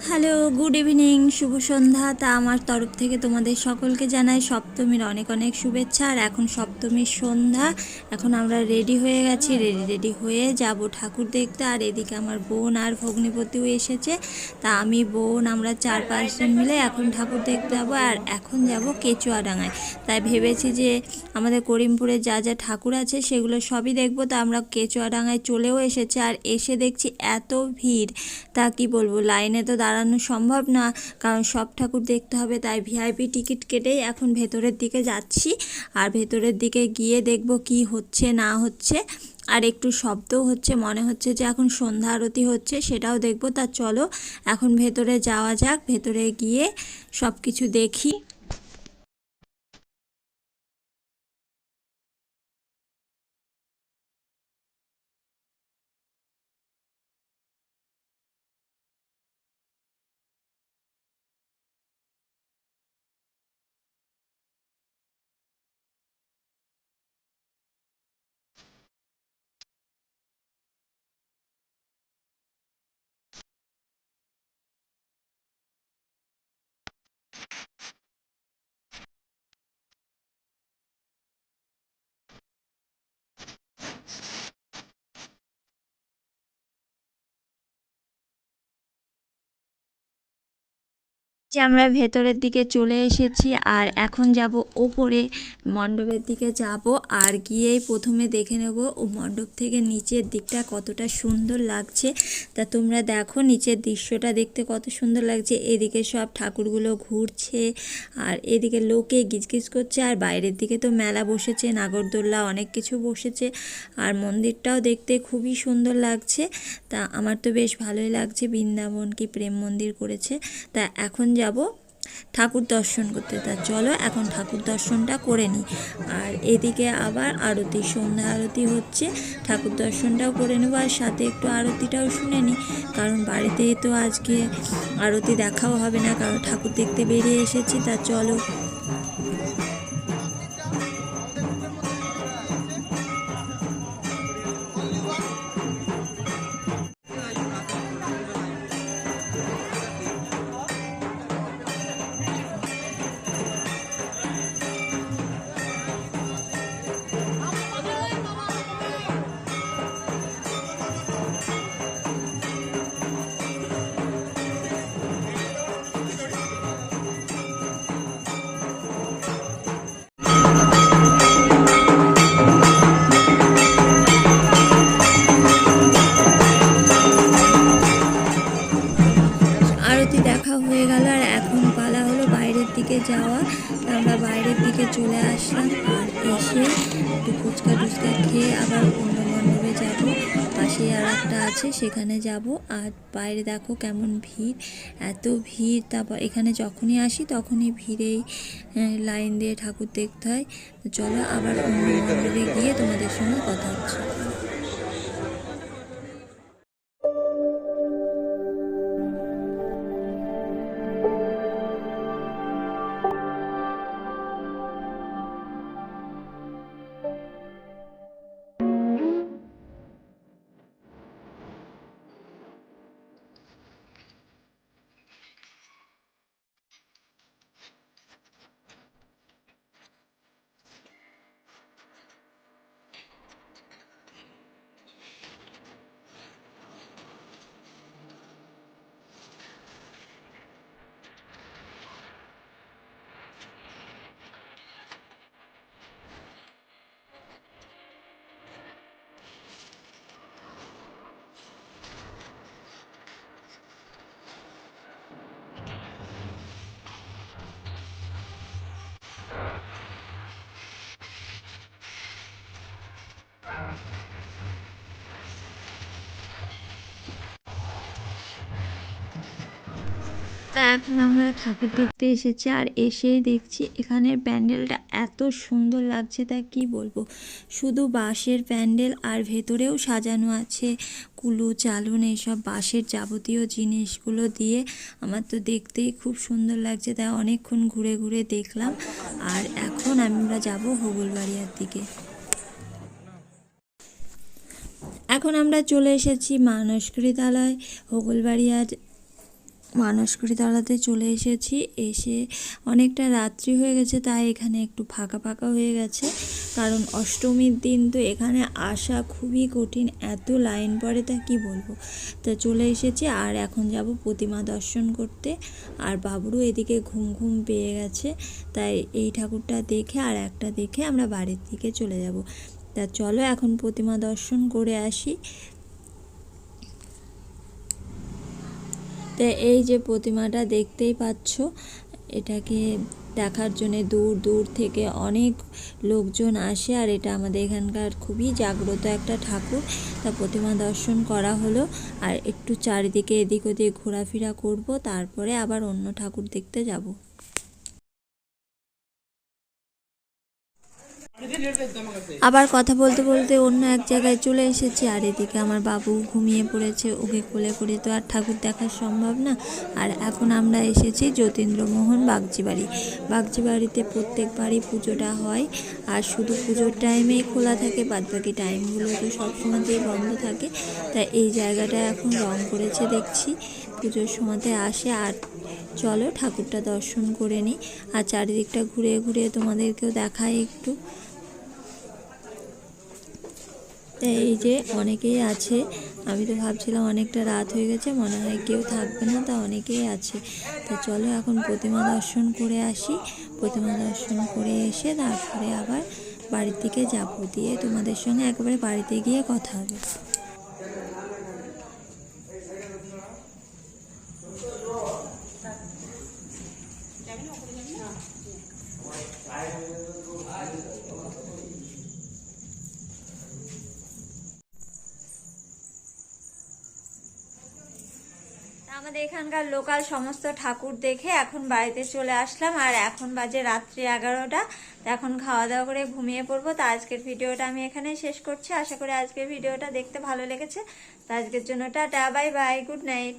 Hello, good evening, শুভ সন্ধ্যা। তা আমার তরফ থেকে তোমাদের সকলকে জানাই সপ্তমীর অনেক অনেক শুভেচ্ছা। আর এখন সপ্তমীর সন্ধ্যা, এখন আমরা রেডি হয়ে গেছি, রেডি হয়ে যাব ঠাকুর দেখতে। আর এদিকে আমার বোন আর ভগ্নিপতিও এসেছে। তা আমি বোন আমরা 4-5 জন মিলে এখন ঠাকুর দেখতে যাবো। আর এখন যাব কেচুয়াডাঙ্গায়। তাই ভেবেছি যে আমাদের করিমপুরে যা যা ঠাকুর আছে সেগুলো সবই দেখবো। তা আমরা কেচুয়াডাঙ্গায় চলেও এসেছে। আর এসে দেখছি এত ভিড়, তা কি বলবো, লাইনে তো দাঁড়ানো সম্ভব না, কারণ সব ঠাকুর দেখতে হবে। তাই ভিআইপি টিকিট কেটেই এখন ভেতরের দিকে যাচ্ছি। আর ভেতরের দিকে গিয়ে দেখব কি হচ্ছে না হচ্ছে। আর একটু শব্দও হচ্ছে, মনে হচ্ছে যে এখন সন্ধ্যা আরতি হচ্ছে, সেটাও দেখব। তা চলো এখন ভেতরে যাওয়া যাক, ভেতরে গিয়ে সব কিছু দেখি। যে আমরা ভেতরের দিকে চলে এসেছি। আর এখন যাব ওপরে মণ্ডপের দিকে যাব। আর গিয়েই প্রথমে দেখে নেব ও মণ্ডপ থেকে নিচের দিকটা কতটা সুন্দর লাগছে। তা তোমরা দেখো নিচের দৃশ্যটা দেখতে কত সুন্দর লাগছে। এদিকে সব ঠাকুরগুলো ঘুরছে, আর এদিকে লোকে গিজগিজ করছে। আর বাইরের দিকে তো মেলা বসেছে, নাগরদোল্লা অনেক কিছু বসেছে। আর মন্দিরটাও দেখতে খুবই সুন্দর লাগছে। তা আমার তো বেশ ভালোই লাগছে, বৃন্দাবন কি প্রেম মন্দির করেছে। তা এখন যাব ঠাকুর দর্শন করতে। তা চলো এখন ঠাকুর দর্শনটা করে নিই। আর এদিকে আবার আরতি, সন্ধ্যা আরতি হচ্ছে, ঠাকুর দর্শনটাও করে নেবো। আর সাথে একটু আরতিটাও শুনে নিই, কারণ বাড়িতে তো আজকে আরতি দেখাও হবে না, কারণ ঠাকুর দেখতে বেরিয়ে এসেছি। তা চলো। আরতি দেখা হয়ে গেল। আর এখন পালা হলো বাইরের দিকে যাওয়া। আমরা বাইরের দিকে চলে আসলাম। আর এসে একটু ফুচকা টুচকা খেয়ে আবার অন্য মণ্ডপে যাব। পাশে আর একটা আছে, সেখানে যাব। আর বাইরে দেখো কেমন ভিড়, এত ভিড়। তারপর এখানে যখনই আসি তখনই ভিড়েই লাইন দিয়ে ঠাকুর দেখতে হয়। তো চলো আবার অন্য মণ্ডপে গিয়ে তোমাদের সঙ্গে কথা হচ্ছে। তা এখন আমরা ঠাকুর দেখতে এসেছি। আর এসেই দেখছি এখানের প্যান্ডেলটা এত সুন্দর লাগছে, তা কি বলবো। শুধু বাঁশের প্যান্ডেল, আর ভেতরেও সাজানো আছে কুলু চালুন এইসব বাঁশের যাবতীয় জিনিসগুলো দিয়ে। আমার তো দেখতেই খুব সুন্দর লাগছে, তাই অনেকক্ষণ ঘুরে ঘুরে দেখলাম। আর এখন আমরা যাব হোগলবাড়িয়ার দিকে। এখন আমরা চলে এসেছি মানসকৃতালয় হোগলবাড়িয়ার মানসকৃতালয়তে চলে এসেছি। এসে অনেকটা রাত্রি হয়ে গেছে, তাই এখানে একটু ফাঁকা ফাঁকা হয়ে গেছে, কারণ অষ্টমীর দিন তো এখানে আসা খুবই কঠিন, এত লাইন পড়ে তা কি বলবো। তা চলে এসেছি আর এখন যাব প্রতিমা দর্শন করতে। আর বাবুরও এদিকে ঘুম ঘুম পেয়ে গেছে, তাই এই ঠাকুরটা দেখে আর একটা দেখে আমরা বাড়ির দিকে চলে যাব। তা চলো এখন প্রতিমা দর্শন করে আসি। তো এই যে প্রতিমাটা দেখতেই পাচ্ছ, এটাকে দেখার জন্য দূর দূর থেকে অনেক লোকজন আসে, আর এটা আমাদের এখানকার খুবই জাগ্রত একটা ঠাকুর। তা প্রতিমা দর্শন করা হলো, আর একটু চারিদিকে এদিক ওদিক ঘোরাফেরা করব, তারপরে আবার অন্য ঠাকুর দেখতে যাব। আবার কথা বলতে বলতে অন্য এক জায়গায় চলে এসেছি, আর এদিকে আমার বাবু ঘুমিয়ে পড়েছে, ওকে কোলে করে তো আর ঠাকুর দেখা সম্ভব না। আর এখন আমরা এসেছি যতীন্দ্রমোহন বাগচিবাড়ি। বাগচিবাড়িতে প্রত্যেকবারই পুজোটা হয়, আর শুধু পুজোর টাইমেই খোলা থাকে, বাদবাকি টাইমগুলো তো সবসময়তেই বন্ধ থাকে। তাই এই জায়গাটা এখন রং করেছে দেখছি, পুজোর সময়তে আসে। আর চলো ঠাকুরটা দর্শন করে নিই, আর চারিদিকটা ঘুরে ঘুরে তোমাদেরকেও দেখাই একটু। এই যে অনেকেই আছে, আমি তো ভাবছিলাম অনেকটা রাত হয়ে গেছে, মনে হয় কেউ থাকবে না, তা অনেকেই আছে। তো চলো এখন প্রতিমা দর্শন করে আসি। প্রতিমা দর্শন করে এসে তারপরে আবার বাড়ির দিকে যাবো, দিয়ে তোমাদের সঙ্গে একেবারে বাড়িতে গিয়ে কথা হবে। আমাদের এখানকার লোকাল সমস্ত ঠাকুর দেখে এখন বাড়িতে চলে আসলাম, আর এখন বাজে রাত্রি 11টা। এখন খাওয়া দাওয়া করে ঘুমিয়ে পড়বো। তো আজকের ভিডিওটা আমি এখানেই শেষ করছি। আশা করি আজকের ভিডিওটা দেখতে ভালো লেগেছে। তো আজকের জন্য tata, bye bye, good night.